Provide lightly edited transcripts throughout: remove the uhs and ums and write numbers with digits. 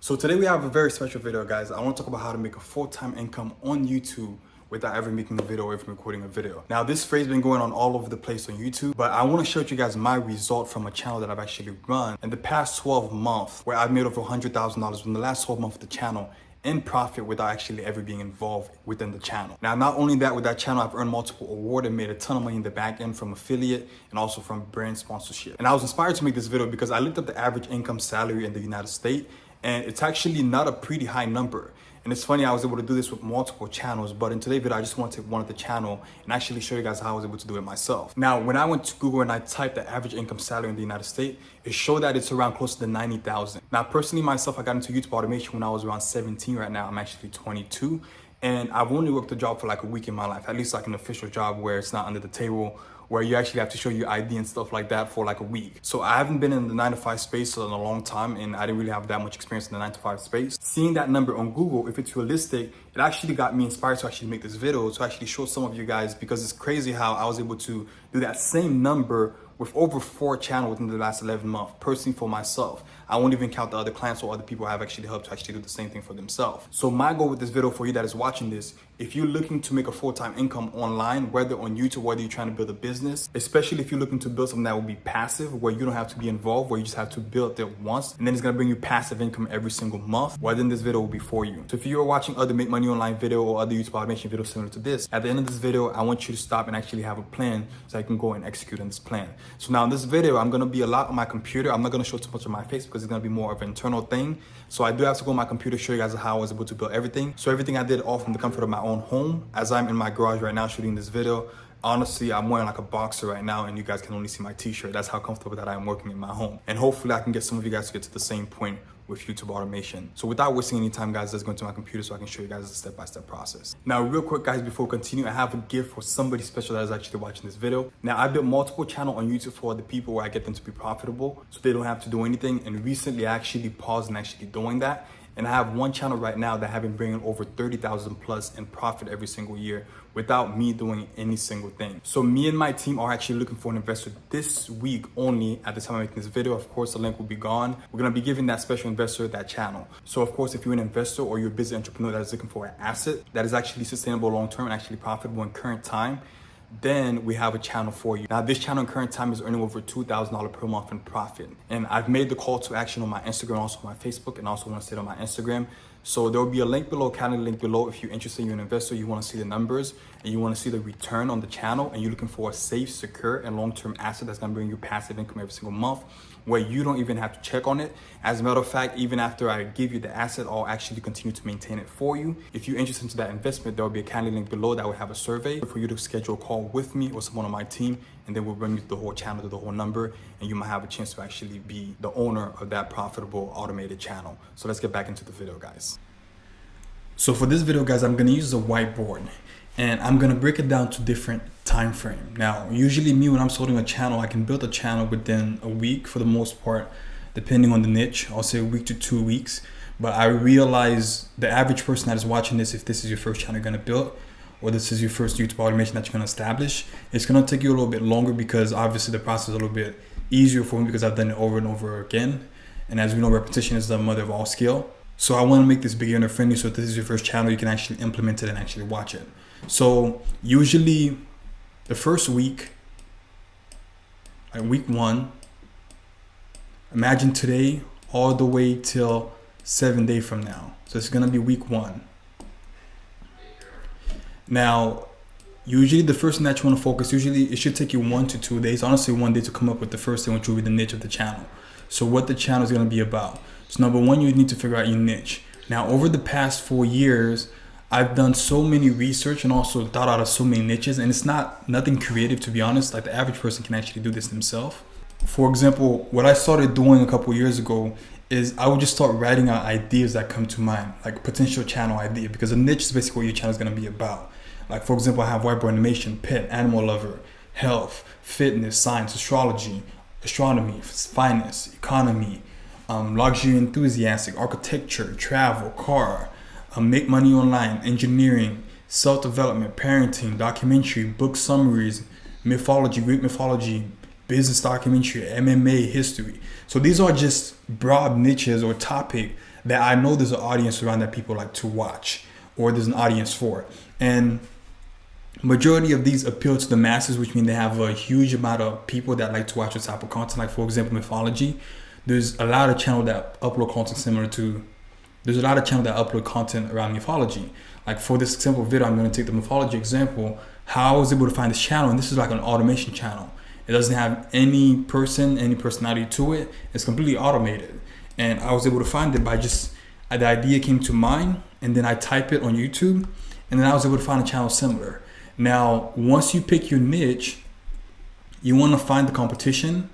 So today we have a very special video, guys. I want to talk about how to make a full-time income on YouTube without ever making a video or even recording a video. Now, this phrase has been going on all over the place on YouTube, but I want to show you guys my result from a channel that I've actually run in the past 12 months, where I've made over $100,000 in the last 12 months of the channel in profit without actually ever being involved within the channel. Now, not only that, with that channel, I've earned multiple awards and made a ton of money in the back end from affiliate and also from brand sponsorship. And I was inspired to make this video because I looked up the average income salary in the United States, and it's actually not a pretty high number. And it's funny, I was able to do this with multiple channels, but in today's video, I just want to take one of the channel and actually show you guys how I was able to do it myself. Now, when I went to Google and I typed the average income salary in the United States, it showed that it's around close to 90,000. Now, personally, myself, I got into YouTube automation when I was around 17. Right now, I'm actually 22. And I've only worked a job for like a week in my life, at least like an official job where it's not under the table, where you actually have to show your ID and stuff like that for like a week. So I haven't been in the 9-to-5 space in a long time, and I didn't really have that much experience in the 9-to-5 space. Seeing that number on Google, if it's realistic, it actually got me inspired to actually make this video to actually show some of you guys, because it's crazy how I was able to do that same number with over 4 channels within the last 11 months, personally for myself. I won't even count the other clients or other people I have actually helped to actually do the same thing for themselves. So my goal with this video for you that is watching this, if you're looking to make a full-time income online, whether on YouTube, whether you're trying to build a business, especially if you're looking to build something that will be passive, where you don't have to be involved, where you just have to build it once, and then it's gonna bring you passive income every single month, well then this video will be for you. So if you're watching other Make Money Online video or other YouTube automation videos similar to this, at the end of this video, I want you to stop and actually have a plan so I can go and execute on this plan. So now in this video, I'm gonna be a lot on my computer. I'm not gonna show too much of my face because it's gonna be more of an internal thing. So I do have to go on my computer, show you guys how I was able to build everything. So everything I did all from the comfort of my own home, as I'm in my garage right now shooting this video. Honestly, I'm wearing like a boxer right now, and you guys can only see my t-shirt. That's how comfortable that I am working in my home. And hopefully I can get some of you guys to get to the same point with YouTube automation. So without wasting any time, guys, let's go into my computer so I can show you guys the step-by-step process. Now, real quick, guys, before we continue, I have a gift for somebody special that is actually watching this video. Now, I built multiple channels on YouTube for the people where I get them to be profitable so they don't have to do anything. And recently, I actually paused and actually doing that. And I have one channel right now that have been bringing over 30,000 plus in profit every single year without me doing any single thing. So me and my team are actually looking for an investor this week only. At the time I'm making this video, of course, the link will be gone. We're gonna be giving that special investor that channel. So of course, if you're an investor or you're a business entrepreneur that is looking for an asset that is actually sustainable long-term and actually profitable in current time, then we have a channel for you. Now, this channel in current time is earning over $2,000 per month in profit. And I've made the call to action on my Instagram, also my Facebook, and also want to say it on my Instagram. So there will be a link below, calendar link below. If you're interested, you're an investor, you want to see the numbers and you want to see the return on the channel, and you're looking for a safe, secure, and long-term asset that's going to bring you passive income every single month, where you don't even have to check on it. As a matter of fact, even after I give you the asset, I'll actually continue to maintain it for you. If you're interested in that investment, there will be a calendar link below that will have a survey for you to schedule a call with me or someone on my team, and then we'll bring you the whole channel to the whole number, and you might have a chance to actually be the owner of that profitable automated channel. So let's get back into the video, guys. So for this video, guys, I'm gonna use a whiteboard, and I'm gonna break it down to different time frame. Now, usually me, when I'm starting a channel, I can build a channel within a week for the most part, depending on the niche. I'll say a week to 2 weeks. But I realize the average person that is watching this, if this is your first channel you're gonna build, or this is your first YouTube automation that you're gonna establish, it's gonna take you a little bit longer, because obviously the process is a little bit easier for me because I've done it over and over again. And as we know, repetition is the mother of all skill. So I want to make this beginner friendly, so if this is your first channel, you can actually implement it and actually watch it. So usually the first week, like week 1, imagine today all the way till 7 days from now. So it's going to be week 1. Now, usually the first thing that you want to focus, usually it should take you 1 to 2 days, honestly 1 day, to come up with the first thing, which will be the niche of the channel. So what the channel is going to be about. So number 1, you need to figure out your niche. Now, over the past 4 years, I've done so many research and also thought out of so many niches, and it's nothing creative, to be honest. Like, the average person can actually do this themselves. For example, what I started doing a couple years ago is I would just start writing out ideas that come to mind, like potential channel idea, because a niche is basically what your channel is going to be about. Like, for example, I have whiteboard animation, pet, animal lover, health, fitness, science, astrology, astronomy, finance, economy, luxury enthusiastic, architecture, travel, car, make money online, engineering, self-development, parenting, documentary, book summaries, mythology, Greek mythology, business documentary, MMA, history. So these are just broad niches or topic that I know there's an audience around that people like to watch, or there's an audience for. And majority of these appeal to the masses, which means they have a huge amount of people that like to watch this type of content. Like for example, mythology. There's a lot of channels that upload content there's a lot of channels that upload content around mythology. Like for this example video, I'm going to take the mythology example. How I was able to find this channel, and this is like an automation channel. It doesn't have any personality to it. It's completely automated. And I was able to find it by just, the idea came to mind, and then I type it on YouTube, and then I was able to find a channel similar. Now, once you pick your niche, you want to find the competition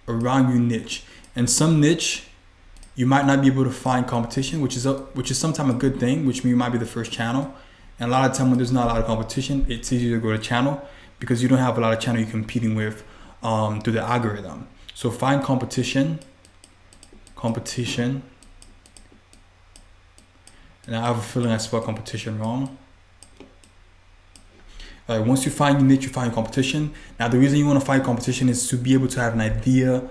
around your niche. And some niche, you might not be able to find competition, which is sometimes a good thing, which means you might be the first channel. And a lot of time when there's not a lot of competition, it's easier to go to channel because you don't have a lot of channel you're competing with through the algorithm. So find competition. And I have a feeling I spelled competition wrong. Once you find your niche, you find your competition. Now the reason you want to find competition is to be able to have an idea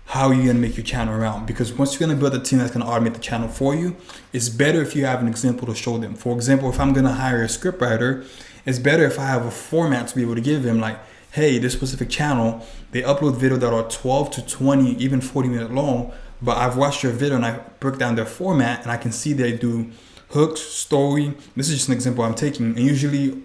how you're going to make your channel around. Because once you're going to build a team that's going to automate the channel for you, it's better if you have an example to show them. For example, if I'm going to hire a scriptwriter, it's better if I have a format to be able to give them, like, hey, this specific channel, they upload videos that are 12 to 20, even 40 minutes long, but I've watched your video and I broke down their format and I can see they do hooks, story. This is just an example I'm taking. And usually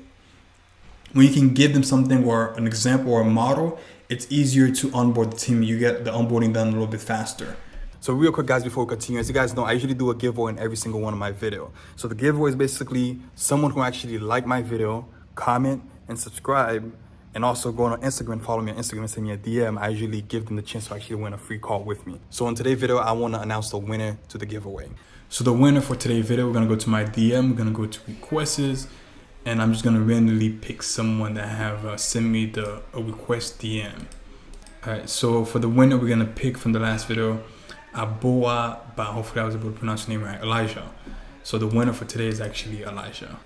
when you can give them something or an example or a model, it's easier to onboard the team. You get the onboarding done a little bit faster. So real quick guys, before we continue, as you guys know, I usually do a giveaway in every single one of my videos. So the giveaway is basically someone who actually liked my video, comment and subscribe, and also go on Instagram, follow me on Instagram and send me a DM. I usually give them the chance to actually win a free call with me. So in today's video, I want to announce the winner to the giveaway. So the winner for today's video, we're going to go to my DM, we're going to go to requests, and I'm just going to randomly pick someone that have sent me a request DM. All right, so for the winner, we're going to pick from the last video, Aboa, but hopefully I was able to pronounce your name right, Elijah. So the winner for today is actually Elijah.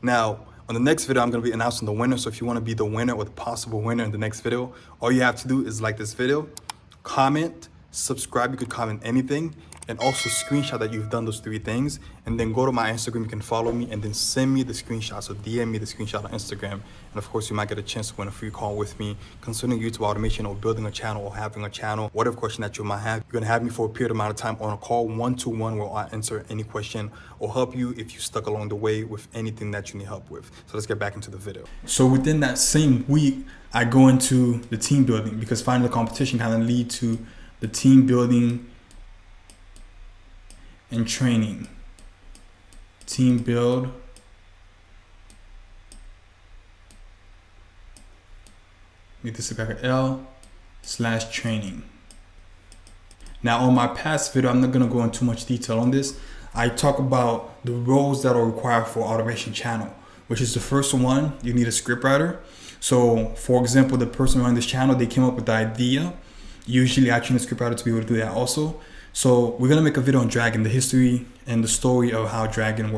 Now, on the next video, I'm going to be announcing the winner. So if you want to be the winner or the possible winner in the next video, all you have to do is like this video, comment, subscribe. You could comment anything, and also screenshot that you've done those 3 things, and then go to my Instagram. You can follow me and then send me the screenshot. So DM me the screenshot on Instagram, and of course you might get a chance to win a free call with me concerning YouTube automation or building a channel or having a channel. Whatever question that you might have, you're gonna have me for a period amount of time on a call 1-to-1 where I answer any question or help you if you stuck along the way with anything that you need help with. So let's get back into the video. So within that same week, I go into the team building, because finding the competition kind of lead to the team building and training. Team build, make this look like an L/training. Now on my past video, I'm not gonna go into too much detail on this. I talk about the roles that are required for automation channel, which is the first one, you need a scriptwriter. So for example, the person running this channel, they came up with the idea. Usually I train a scriptwriter to be able to do that also. So we're gonna make a video on Dragon, the history and the story of how Dragon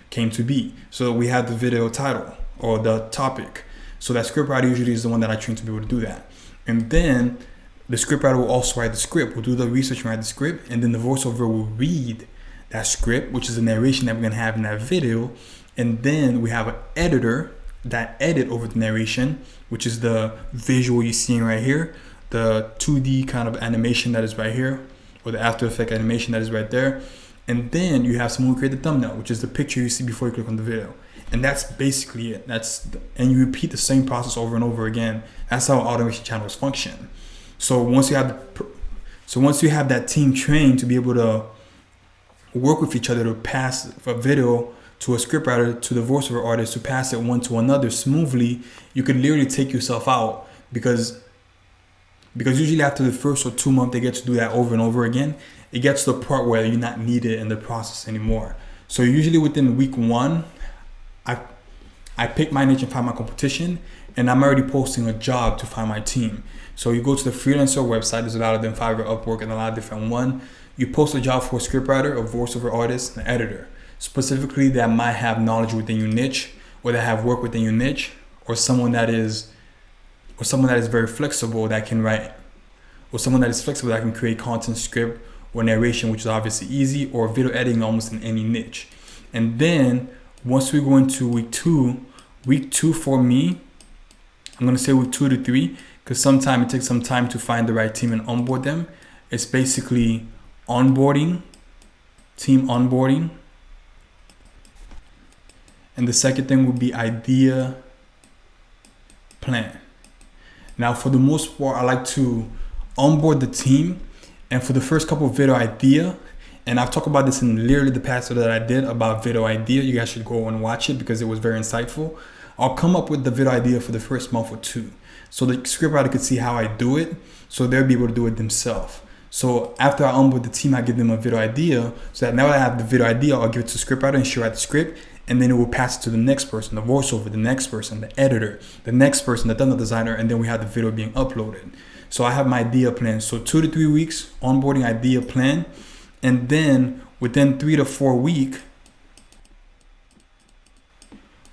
came to be. So we have the video title or the topic. So that scriptwriter usually is the one that I train to be able to do that. And then the scriptwriter will also write the script. We'll do the research and write the script, and then the voiceover will read that script, which is the narration that we're gonna have in that video. And then we have an editor that edit over the narration, which is the visual you're seeing right here, the 2D kind of animation that is right here, or the After Effects animation that is right there. And then you have someone who create the thumbnail, which is the picture you see before you click on the video. And that's basically it. And you repeat the same process over and over again. That's how automation channels function. So once you have that team trained to be able to work with each other to pass a video to a scriptwriter, to the voiceover artist, to pass it one to another smoothly, you could literally take yourself out, because usually after the first or 2 months, they get to do that over and over again. It gets to the part where you're not needed in the process anymore. So usually within week 1, I pick my niche and find my competition, and I'm already posting a job to find my team. So you go to the freelancer website, there's a lot of them, Fiverr, Upwork, and a lot of different ones. You post a job for a scriptwriter, a voiceover artist, an editor, specifically that might have knowledge within your niche, or that have work within your niche, or someone that is very flexible that can write, or someone that is flexible that can create content, script, or narration, which is obviously easy, or video editing almost in any niche. And then once we go into week two for me, I'm gonna say week 2 to 3, because sometimes it takes some time to find the right team and onboard them. It's basically onboarding, team onboarding. And the second thing would be idea plan. Now, for the most part, I like to onboard the team, and for the first couple of video idea, and I've talked about this in literally the past video that I did about video idea. You guys should go and watch it because it was very insightful. I'll come up with the video idea for the first month or two, so the scriptwriter could see how I do it, so they'll be able to do it themselves. So after I onboard the team, I give them a video idea, so that now that I have the video idea, I'll give it to the scriptwriter and she'll write the script, and then it will pass it to the next person, the voiceover, the next person, the editor, the next person, the thumbnail designer, and then we have the video being uploaded. So I have my idea plan. So 2 to 3 weeks, onboarding idea plan, and then within 3 to 4 weeks,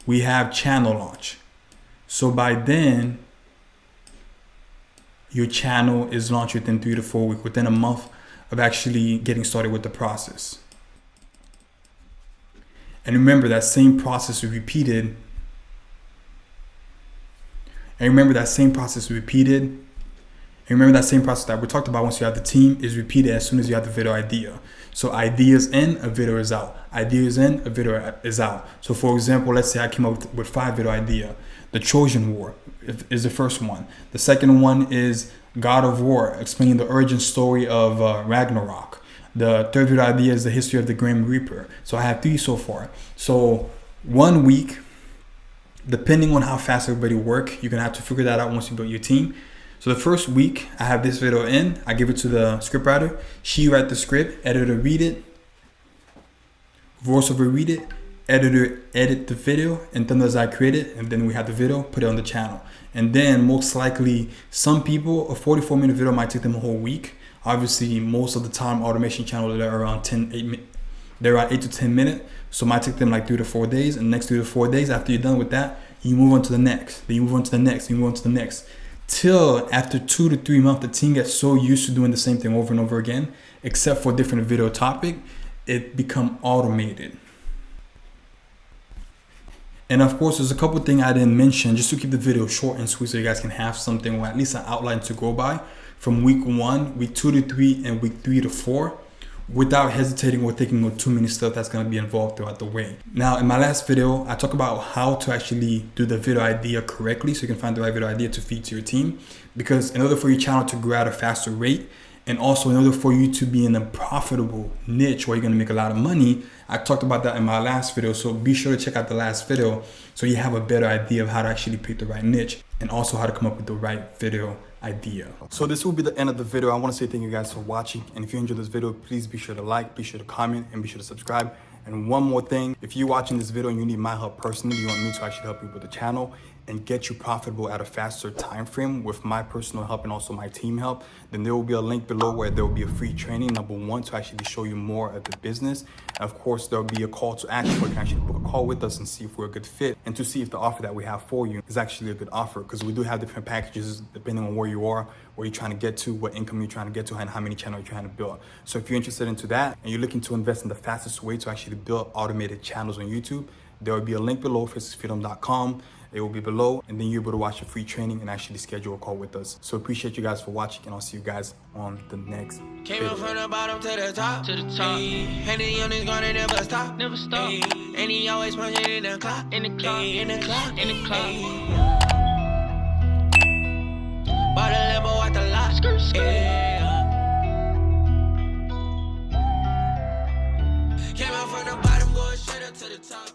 we have channel launch. So by then, your channel is launched within 3 to 4 weeks, within a month of actually getting started with the process. And remember, that same process is repeated. And remember, that same process that we talked about once you have the team is repeated as soon as you have the video idea. So ideas in, a video is out. Ideas in, a video is out. So for example, let's say I came up with 5 video idea. The Trojan War is the first one. The second one is God of War, explaining the origin story of Ragnarok. The third video idea is the history of the Grim Reaper. So I have 3 so far. So 1 week, depending on how fast everybody work, you're gonna have to figure that out once you build your team. So the first week, I have this video in, I give it to the scriptwriter, she write the script, editor read it, voiceover read it, editor edit the video, and then as I create it, and then we have the video, put it on the channel. And then most likely, some people, a 44-minute video might take them a whole week. Obviously, most of the time, automation channels, they're around 8 to 10 minutes. So it might take them like 3 to 4 days, and the next 3 to 4 days, after you're done with that, you move on to the next, then you move on to the next, you move on to the next. Till after 2 to 3 months, the team gets so used to doing the same thing over and over again, except for different video topic, it become automated. And of course, there's a couple things I didn't mention just to keep the video short and sweet so you guys can have something, or at least an outline to go by from week 1, week 2 to 3, and week 3 to 4. Without hesitating or thinking of too many stuff that's going to be involved throughout the way. Now, in my last video, I talk about how to actually do the video idea correctly so you can find the right video idea to feed to your team. Because in order for your channel to grow at a faster rate, and also in order for you to be in a profitable niche where you're going to make a lot of money, I talked about that in my last video. So be sure to check out the last video so you have a better idea of how to actually pick the right niche and also how to come up with the right video idea. So this will be the end of the video. I want to say thank you guys for watching, and if you enjoyed this video, please be sure to like, be sure to comment, and be sure to subscribe. And one more thing, if you're watching this video and you need my help personally, you want me to actually help you with the channel and get you profitable at a faster time frame with my personal help and also my team help, then there will be a link below where there will be a free training, #1, to actually show you more of the business. And of course, there will be a call to action where you can actually book a call with us and see if we're a good fit, and to see if the offer that we have for you is actually a good offer, because we do have different packages depending on where you are, where you're trying to get to, what income you're trying to get to, and how many channels you're trying to build. So if you're interested into that and you're looking to invest in the fastest way to actually build automated channels on YouTube, there will be a link below, FacelessFreedom.com. It will be below, and then you're able to watch a free training and actually schedule a call with us. So appreciate you guys for watching, and I'll see you guys on the next Came video. up from the bottom to the top. And the young is gonna never stop. And he always punching in the clock. In the clock. Bought a Lambo at the lot. Came out from the bottom, going straight up to the top.